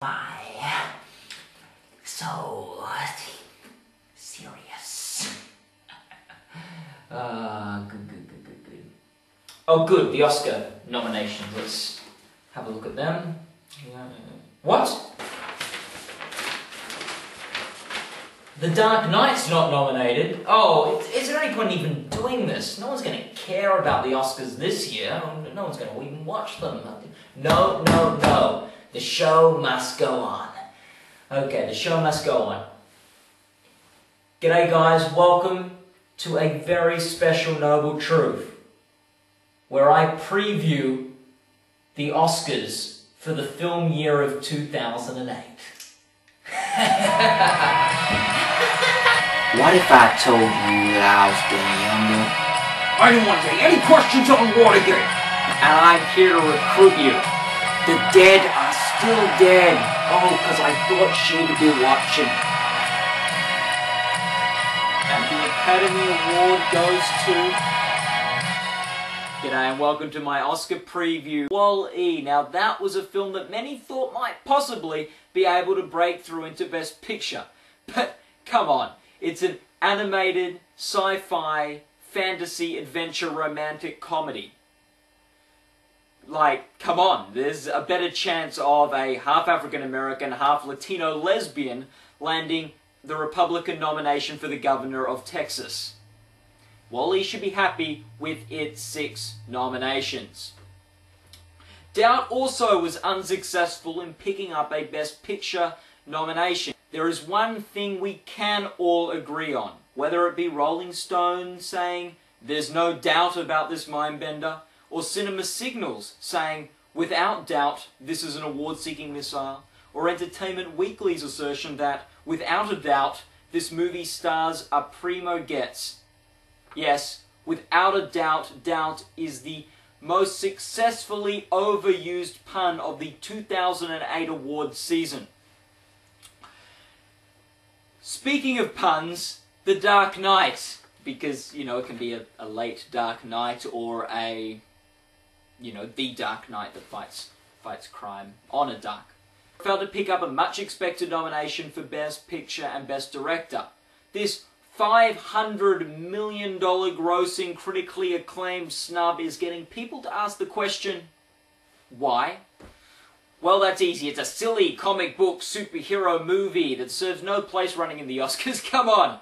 Why so serious? Good. Oh, good, the Oscar nominations. Let's have a look at them. What? The Dark Knight's not nominated. Oh, is there any point even doing this? No one's going to care about the Oscars this year. No one's going to even watch them. No. The show must go on. Okay, the show must go on. G'day guys, welcome to a very special Noble Truth, where I preview the Oscars for the film year of 2008. What if I told you that I was getting younger? I didn't want to take any questions on Watergate. And I'm here to recruit you. The dead are still dead. Oh, because I thought she'd be watching. And the Academy Award goes to... G'day and welcome to my Oscar preview, Wall-E. Now that was a film that many thought might possibly be able to break through into Best Picture. But come on, it's an animated, sci-fi, fantasy, adventure, romantic comedy. Like, come on, there's a better chance of a half African-American, half Latino lesbian landing the Republican nomination for the governor of Texas. Wall-E should be happy with its 6 nominations. Doubt also was unsuccessful in picking up a Best Picture nomination. There is one thing we can all agree on, whether it be Rolling Stone saying, "There's no doubt about this mindbender," or Cinema Signals saying, "Without doubt, this is an award-seeking missile," or Entertainment Weekly's assertion that, "Without a doubt, this movie stars a primo gets." Yes, without a doubt, doubt is the most successfully overused pun of the 2008 award season. Speaking of puns, The Dark Knight, because, you know, it can be a late Dark Knight or a, you know, the Dark Knight that fights crime on a dark. Failed to pick up a much-expected nomination for Best Picture and Best Director. This $500 million grossing, critically acclaimed snub is getting people to ask the question, why? Well, that's easy. It's a silly comic book superhero movie that serves no place running in the Oscars. Come on.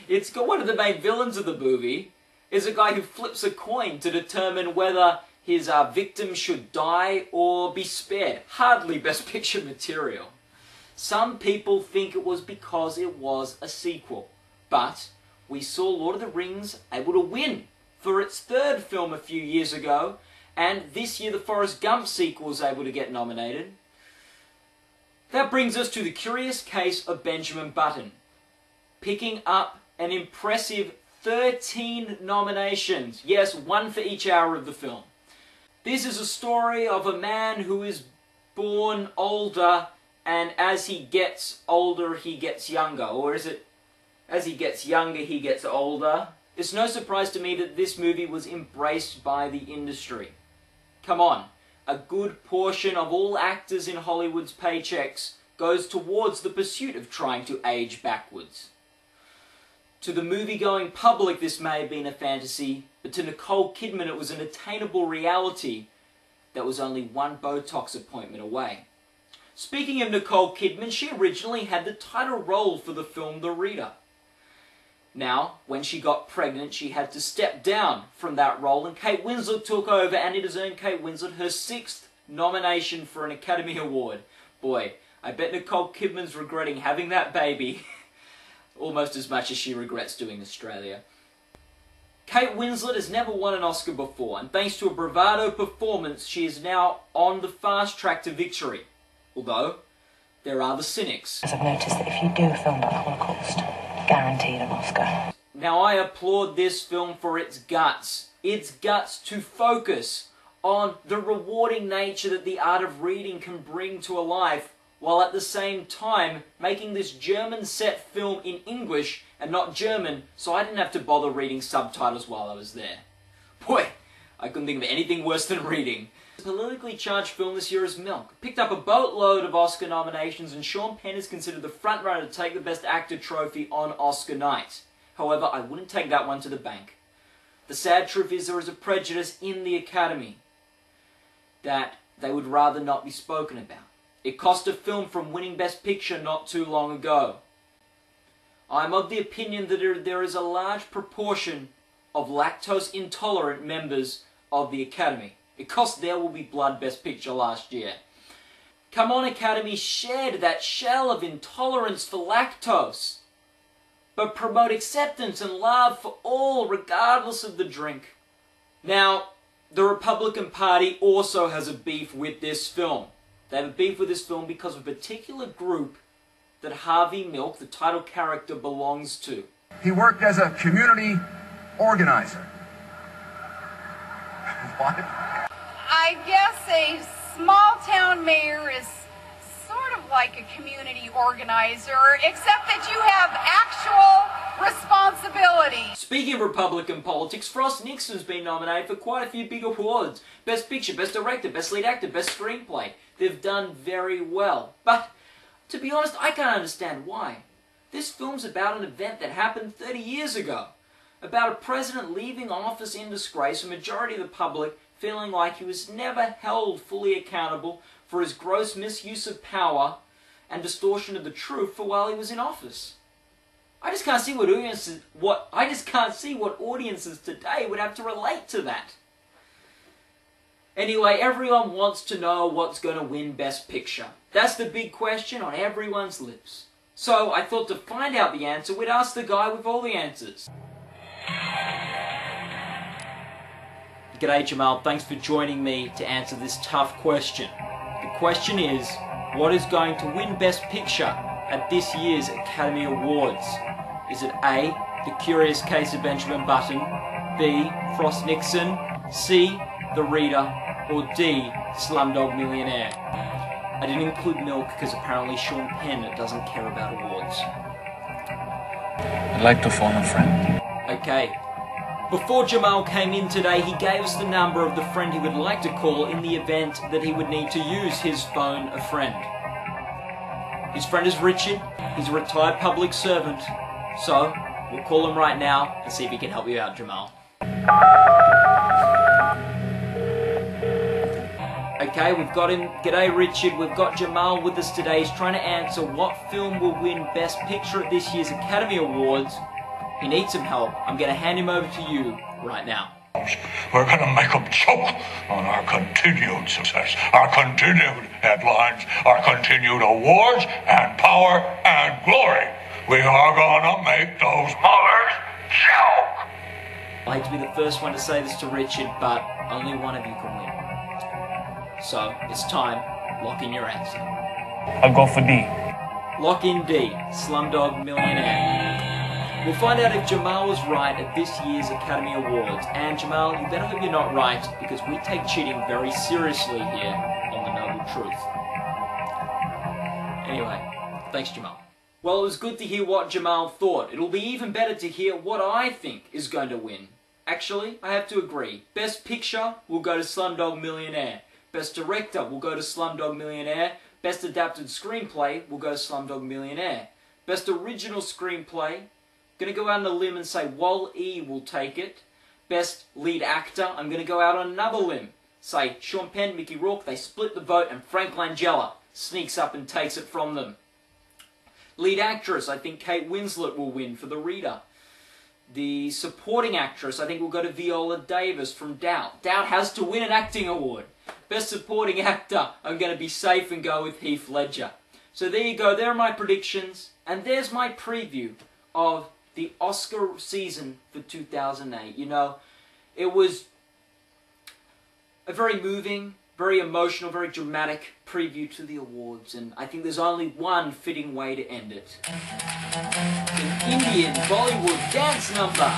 It's got one of the main villains of the movie is a guy who flips a coin to determine whether his victim should die or be spared. Hardly Best Picture material. Some people think it was because it was a sequel. But we saw Lord of the Rings able to win for its 3rd film a few years ago, and this year the Forrest Gump sequel was able to get nominated. That brings us to the curious case of Benjamin Button, picking up an impressive 13 nominations. Yes, 1 for each hour of the film. This is a story of a man who is born older, and as he gets older, he gets younger. Or is it, as he gets younger, he gets older? It's no surprise to me that this movie was embraced by the industry. Come on, a good portion of all actors in Hollywood's paychecks goes towards the pursuit of trying to age backwards. To the movie-going public, this may have been a fantasy, but to Nicole Kidman, it was an attainable reality that was only 1 Botox appointment away. Speaking of Nicole Kidman, she originally had the title role for the film The Reader. Now, when she got pregnant, she had to step down from that role, and Kate Winslet took over, and it has earned Kate Winslet her 6th nomination for an Academy Award. Boy, I bet Nicole Kidman's regretting having that baby almost as much as she regrets doing Australia. Kate Winslet has never won an Oscar before, and thanks to a bravado performance, she is now on the fast track to victory. Although, there are the cynics. I've noticed that if you do a film about the Holocaust, guaranteed an Oscar. Now I applaud this film for its guts. Its guts to focus on the rewarding nature that the art of reading can bring to a life, while at the same time making this German-set film in English and not German, so I didn't have to bother reading subtitles while I was there. Boy, I couldn't think of anything worse than reading. The politically charged film this year is Milk. Picked up a boatload of Oscar nominations, and Sean Penn is considered the frontrunner to take the Best Actor trophy on Oscar night. However, I wouldn't take that one to the bank. The sad truth is there is a prejudice in the Academy that they would rather not be spoken about. It cost a film from winning Best Picture not too long ago. I'm of the opinion that there is a large proportion of lactose intolerant members of the Academy. It cost There Will Be Blood Best Picture last year. Come on, Academy, shed that shell of intolerance for lactose, but promote acceptance and love for all, regardless of the drink. Now, the Republican Party also has a beef with this film. They have a beef with this film because of a particular group that Harvey Milk, the title character, belongs to. He worked as a community organizer. What? I guess a small-town mayor is sort of like a community organizer, except that you have actual responsibility. Speaking of Republican politics, Frost Nixon's been nominated for quite a few big awards. Best Picture, Best Director, Best Lead Actor, Best Screenplay. They've done very well. But, to be honest, I can't understand why. This film's about an event that happened 30 years ago. About a president leaving office in disgrace, a majority of the public feeling like he was never held fully accountable for his gross misuse of power and distortion of the truth for while he was in office. I just can't see what audiences today would have to relate to that. Anyway, everyone wants to know what's going to win Best Picture. That's the big question on everyone's lips. So I thought to find out the answer, we'd ask the guy with all the answers. G'day Jamal, thanks for joining me to answer this tough question. The question is, what is going to win Best Picture at this year's Academy Awards? Is it A, The Curious Case of Benjamin Button, B, Frost Nixon, C, The Reader, or D, Slumdog Millionaire? I didn't include Milk because apparently Sean Penn doesn't care about awards. I'd like to phone a friend. Okay. Before Jamal came in today, he gave us the number of the friend he would like to call in the event that he would need to use his phone a friend. His friend is Richard. He's a retired public servant. So, we'll call him right now and see if he can help you out, Jamal. Okay, we've got him. G'day Richard, we've got Jamal with us today. He's trying to answer what film will win Best Picture at this year's Academy Awards. He needs some help. I'm going to hand him over to you right now. We're going to make them choke on our continued success, our continued headlines, our continued awards and power and glory. We are going to make those mothers choke. I hate to be the first one to say this to Richard, but only one of you can win. So, it's time. Lock in your answer. I'll go for D. Lock in D, Slumdog Millionaire. We'll find out if Jamal was right at this year's Academy Awards. And Jamal, you better hope you're not right, because we take cheating very seriously here on The Noble Truth. Anyway, thanks Jamal. Well, it was good to hear what Jamal thought. It'll be even better to hear what I think is going to win. Actually, I have to agree. Best Picture will go to Slumdog Millionaire. Best Director will go to Slumdog Millionaire. Best Adapted Screenplay will go to Slumdog Millionaire. Best Original Screenplay, gonna go out on a limb and say Wall-E will take it. Best Lead Actor, I'm gonna go out on another limb. Say Sean Penn, Mickey Rourke, they split the vote and Frank Langella sneaks up and takes it from them. Lead Actress, I think Kate Winslet will win for The Reader. The Supporting Actress, I think will go to Viola Davis from Doubt. Doubt has to win an acting award. Best Supporting Actor, I'm going to be safe and go with Heath Ledger. So there you go, there are my predictions, and there's my preview of the Oscar season for 2008. You know, it was a very moving, very emotional, very dramatic preview to the awards, and I think there's only one fitting way to end it. An Indian Bollywood dance number.